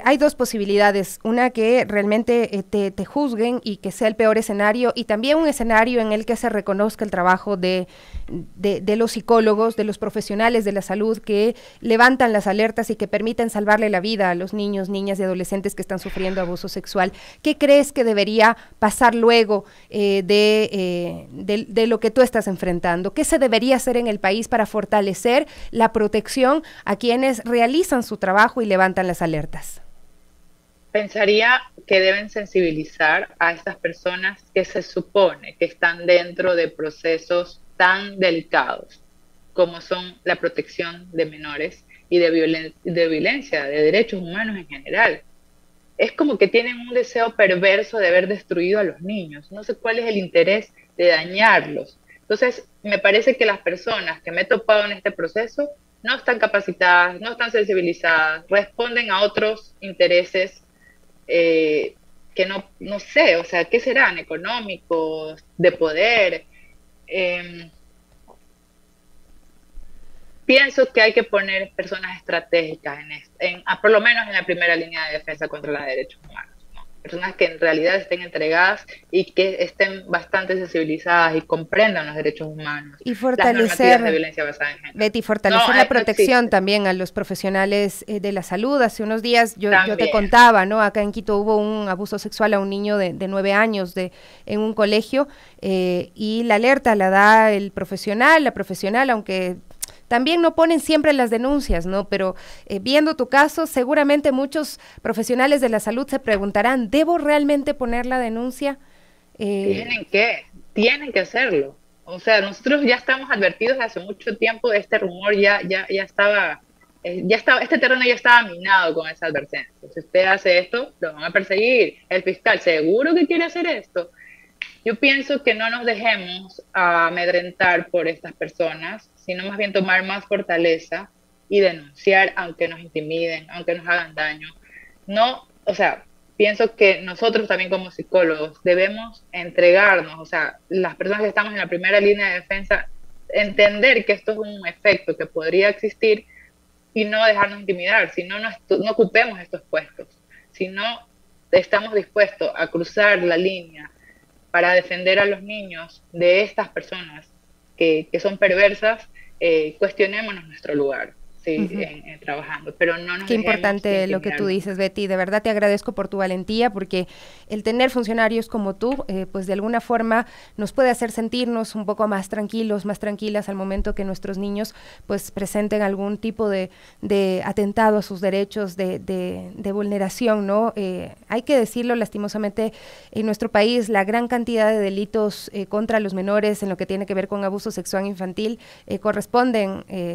[SPEAKER 1] hay dos posibilidades, una que realmente te juzguen y que sea el peor escenario, y también un escenario en el que se reconozca el trabajo de los psicólogos, de los profesionales de la salud que levantan las alertas y que permiten salvarle la vida a los niños, niñas y adolescentes que están sufriendo abuso sexual. ¿Qué crees que debería pasar luego de lo que tú estás enfrentando? ¿Qué se debería hacer en el país para fortalecer la protección a quienes realizan su trabajo y levantan las alertas?
[SPEAKER 9] Pensaría que deben sensibilizar a estas personas que se supone que están dentro de procesos tan delicados como son la protección de menores y de violencia, de derechos humanos en general. Es como que tienen un deseo perverso de haber destruido a los niños. No sé cuál es el interés de dañarlos. Entonces, me parece que las personas que me he topado en este proceso no están capacitadas, no están sensibilizadas, responden a otros intereses que no sé, o sea, ¿qué serán? Económicos, de poder. pienso que hay que poner personas estratégicas por lo menos en la primera línea de defensa contra los derechos humanos, ¿no? Personas que en realidad estén entregadas y que estén bastante sensibilizadas y comprendan los derechos humanos.
[SPEAKER 1] Y fortalecer,
[SPEAKER 9] de violencia basada en género.
[SPEAKER 1] Betty, fortalecer la protección también a los profesionales de la salud. Hace unos días yo te contaba, ¿no? Acá en Quito hubo un abuso sexual a un niño de 9 años en un colegio, y la alerta la da la profesional, aunque también no ponen siempre las denuncias, ¿no? Pero viendo tu caso, seguramente muchos profesionales de la salud se preguntarán, ¿debo realmente poner la denuncia?
[SPEAKER 9] Tienen que hacerlo. O sea, nosotros ya estamos advertidos hace mucho tiempo, este rumor ya estaba, este terreno ya estaba minado con esa advertencia. Si usted hace esto, lo van a perseguir. El fiscal, ¿seguro que quiere hacer esto? Yo pienso que no nos dejemos amedrentar por estas personas, sino más bien tomar más fortaleza y denunciar aunque nos intimiden, aunque nos hagan daño. No, o sea, pienso que nosotros también como psicólogos debemos entregarnos, o sea, las personas que estamos en la primera línea de defensa, entender que esto es un efecto que podría existir y no dejarnos intimidar, si no ocupemos estos puestos, si no estamos dispuestos a cruzar la línea para defender a los niños de estas personas que son perversas, cuestionémonos nuestro lugar, ¿sí? Trabajando, pero no nos
[SPEAKER 1] Qué importante lo que tú dices, Betty. De verdad te agradezco por tu valentía, porque el tener funcionarios como tú, pues de alguna forma nos puede hacer sentirnos un poco más tranquilos, más tranquilas al momento que nuestros niños pues presenten algún tipo de atentado a sus derechos, de vulneración, ¿no? Hay que decirlo, lastimosamente en nuestro país la gran cantidad de delitos contra los menores en lo que tiene que ver con abuso sexual infantil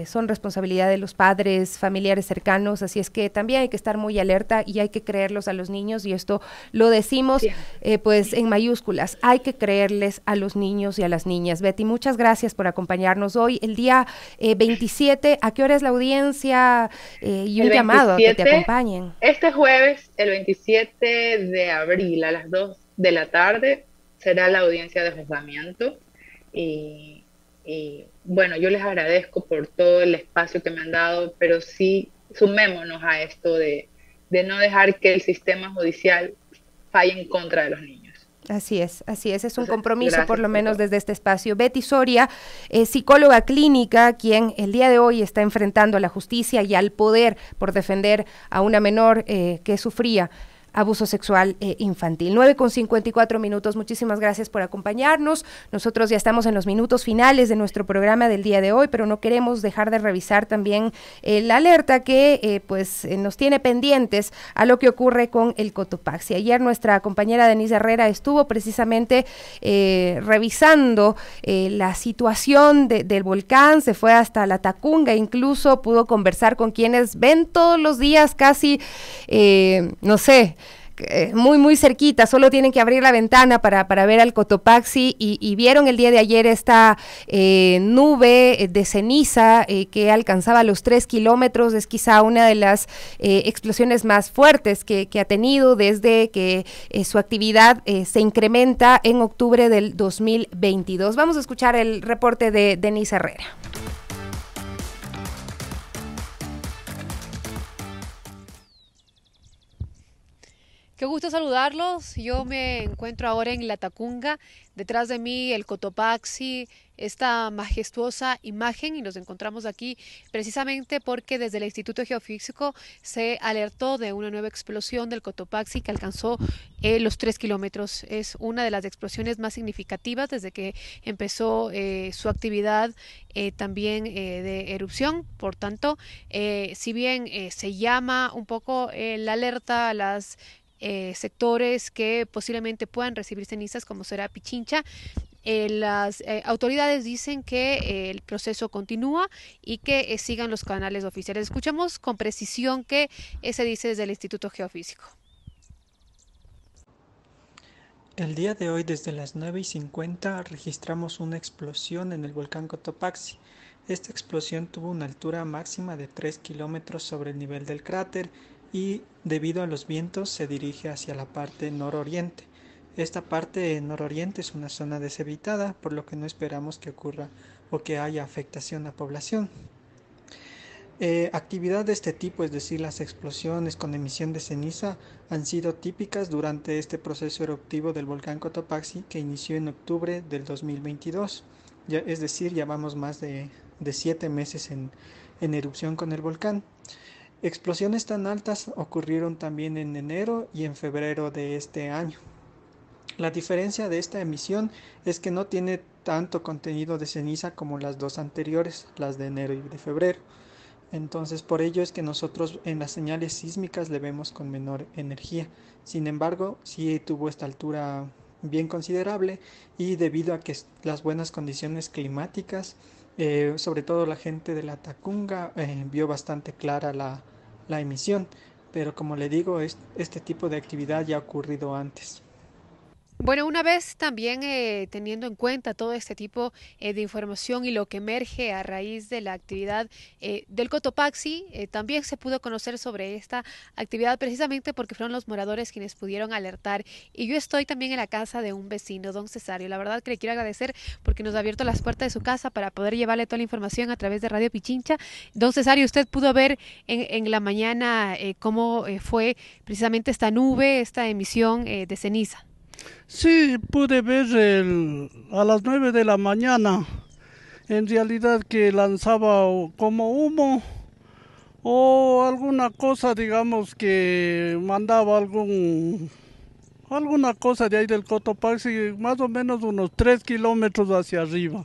[SPEAKER 1] son responsabilidad de los padres, familiares cercanos, así es que también hay que estar muy alerta y hay que creerlos a los niños, y esto lo decimos pues en mayúsculas, hay que creerles a los niños y a las niñas. Betty, muchas gracias por acompañarnos hoy, el día 27, ¿a qué hora es la audiencia? Y un llamado a que te acompañen.
[SPEAKER 9] Este jueves, el 27 de abril, a las 2 de la tarde, será la audiencia de juzgamiento, y bueno, yo les agradezco por todo el espacio que me han dado, pero sí sumémonos a esto de no dejar que el sistema judicial falle en contra de los niños.
[SPEAKER 1] Así es un compromiso por lo menos desde este espacio. Betty Soria, psicóloga clínica, quien el día de hoy está enfrentando a la justicia y al poder por defender a una menor que sufría abuso sexual infantil. 9:54, muchísimas gracias por acompañarnos. Nosotros ya estamos en los minutos finales de nuestro programa del día de hoy, pero no queremos dejar de revisar también la alerta que nos tiene pendientes a lo que ocurre con el Cotopaxi. Ayer nuestra compañera Denise Herrera estuvo precisamente revisando la situación del volcán, se fue hasta la Tacunga, incluso pudo conversar con quienes ven todos los días casi, muy muy cerquita, solo tienen que abrir la ventana para ver al Cotopaxi, y vieron el día de ayer esta nube de ceniza que alcanzaba los 3 kilómetros. Es quizá una de las explosiones más fuertes que ha tenido desde que su actividad se incrementa en octubre del 2022. Vamos a escuchar el reporte de Denise Herrera.
[SPEAKER 5] Qué gusto saludarlos. Yo me encuentro ahora en la Tacunga, detrás de mí el Cotopaxi, esta majestuosa imagen, y nos encontramos aquí precisamente porque desde el Instituto Geofísico se alertó de una nueva explosión del Cotopaxi que alcanzó los 3 kilómetros. Es una de las explosiones más significativas desde que empezó su actividad también de erupción. Por tanto, si bien se llama un poco la alerta a las sectores que posiblemente puedan recibir cenizas, como será Pichincha, las autoridades dicen que el proceso continúa y que sigan los canales oficiales. Escuchamos con precisión qué se dice desde el Instituto Geofísico.
[SPEAKER 12] El día de hoy, desde las 9:50, registramos una explosión en el volcán Cotopaxi. Esta explosión tuvo una altura máxima de 3 kilómetros sobre el nivel del cráter y, debido a los vientos, se dirige hacia la parte nororiente. Esta parte nororiente es una zona deshabitada, por lo que no esperamos que ocurra o que haya afectación a población. Actividad de este tipo, es decir, las explosiones con emisión de ceniza, han sido típicas durante este proceso eruptivo del volcán Cotopaxi que inició en octubre del 2022. Es decir, ya vamos más de 7 meses en erupción con el volcán. Explosiones tan altas ocurrieron también en enero y en febrero de este año. La diferencia de esta emisión es que no tiene tanto contenido de ceniza como las dos anteriores, las de enero y de febrero. Entonces, por ello es que nosotros en las señales sísmicas le vemos con menor energía. Sin embargo, sí tuvo esta altura bien considerable, y debido a que las buenas condiciones climáticas, sobre todo la gente de la Tacunga vio bastante clara la emisión. Pero como le digo, este tipo de actividad ya ha ocurrido antes.
[SPEAKER 5] Bueno, una vez también teniendo en cuenta todo este tipo de información y lo que emerge a raíz de la actividad del Cotopaxi, también se pudo conocer sobre esta actividad precisamente porque fueron los moradores quienes pudieron alertar. Y yo estoy también en la casa de un vecino, don Cesario. La verdad que le quiero agradecer porque nos ha abierto las puertas de su casa para poder llevarle toda la información a través de Radio Pichincha. Don Cesario, usted pudo ver en la mañana cómo fue precisamente esta nube, esta emisión de ceniza.
[SPEAKER 13] Sí, pude ver a las 9 de la mañana, en realidad que lanzaba como humo o alguna cosa, digamos que mandaba alguna cosa de ahí del Cotopaxi, más o menos unos 3 kilómetros hacia arriba.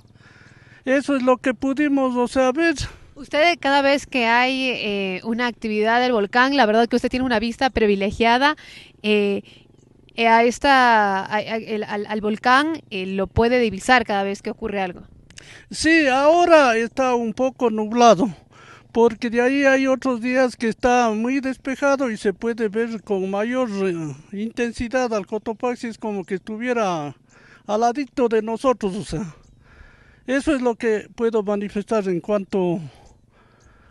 [SPEAKER 13] Eso es lo que pudimos, ver.
[SPEAKER 5] Usted cada vez que hay una actividad del volcán, la verdad que usted tiene una vista privilegiada. Al volcán lo puede divisar cada vez que ocurre algo.
[SPEAKER 13] Sí, ahora está un poco nublado, porque de ahí hay otros días que está muy despejado y se puede ver con mayor intensidad al Cotopaxi, es como que estuviera al ladito de nosotros, Eso es lo que puedo manifestar en cuanto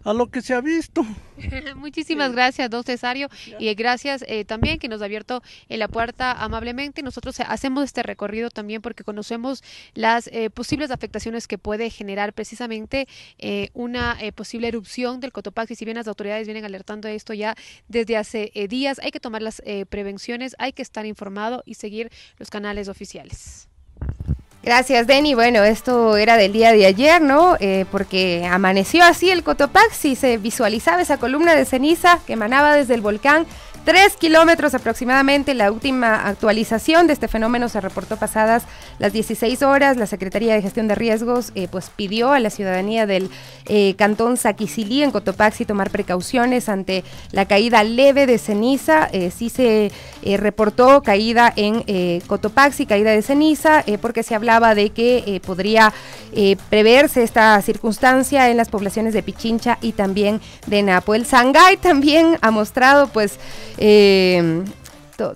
[SPEAKER 13] a lo que se ha visto.
[SPEAKER 5] Muchísimas gracias, don Cesario, y gracias también que nos ha abierto la puerta amablemente. Nosotros hacemos este recorrido también porque conocemos las posibles afectaciones que puede generar precisamente una posible erupción del Cotopaxi. Si bien las autoridades vienen alertando de esto ya desde hace días, hay que tomar las prevenciones, hay que estar informado y seguir los canales oficiales.
[SPEAKER 1] Gracias, Denny. Bueno, esto era del día de ayer, ¿no? Porque amaneció así el Cotopaxi, se visualizaba esa columna de ceniza que emanaba desde el volcán. 3 kilómetros aproximadamente. La última actualización de este fenómeno se reportó pasadas las 16 horas. La Secretaría de Gestión de Riesgos pues pidió a la ciudadanía del cantón Saquicilí en Cotopaxi tomar precauciones ante la caída leve de ceniza. Sí se reportó caída en Cotopaxi, caída de ceniza, porque se hablaba de que podría preverse esta circunstancia en las poblaciones de Pichincha y también de Napo. El Sangay también ha mostrado pues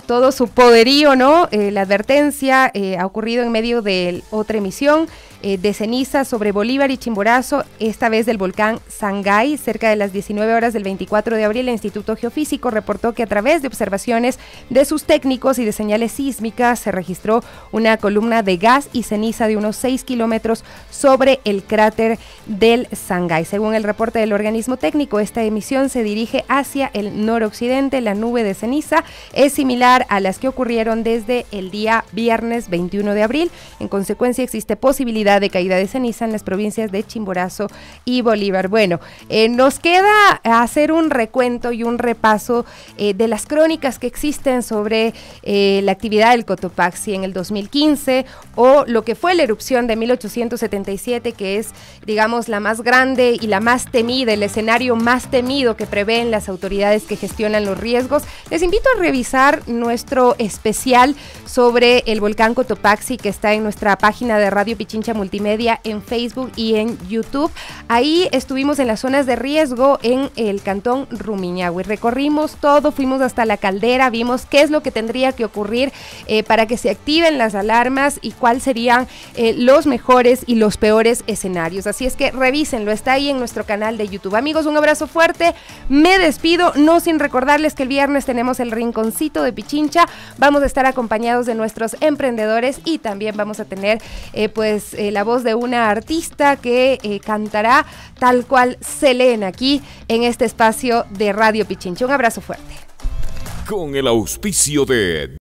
[SPEAKER 1] todo su poderío, ¿no? La advertencia ha ocurrido en medio de otra emisión de ceniza sobre Bolívar y Chimborazo, esta vez del volcán Sangay. Cerca de las 19 horas del 24 de abril, el Instituto Geofísico reportó que a través de observaciones de sus técnicos y de señales sísmicas se registró una columna de gas y ceniza de unos 6 kilómetros sobre el cráter del Sangay. Según el reporte del organismo técnico, esta emisión se dirige hacia el noroccidente. La nube de ceniza es similar a las que ocurrieron desde el día viernes 21 de abril. En consecuencia, existe posibilidad de caída de ceniza en las provincias de Chimborazo y Bolívar. Bueno, nos queda hacer un recuento y un repaso de las crónicas que existen sobre la actividad del Cotopaxi en el 2015 o lo que fue la erupción de 1877, que es, digamos, la más grande y la más temida, el escenario más temido que prevén las autoridades que gestionan los riesgos. Les invito a revisar nuestro especial sobre el volcán Cotopaxi que está en nuestra página de Radio Pichincha Multimedia en Facebook y en YouTube. Ahí estuvimos en las zonas de riesgo en el cantón Rumiñahui. Recorrimos todo, fuimos hasta la caldera, vimos qué es lo que tendría que ocurrir para que se activen las alarmas y cuáles serían los mejores y los peores escenarios. Así es que revísenlo, está ahí en nuestro canal de YouTube. Amigos, un abrazo fuerte, me despido, no sin recordarles que el viernes tenemos el Rinconcito de Pichincha, vamos a estar acompañados de nuestros emprendedores y también vamos a tener la voz de una artista que cantará tal cual Selena aquí en este espacio de Radio Pichincha. Un abrazo fuerte.
[SPEAKER 14] Con el auspicio de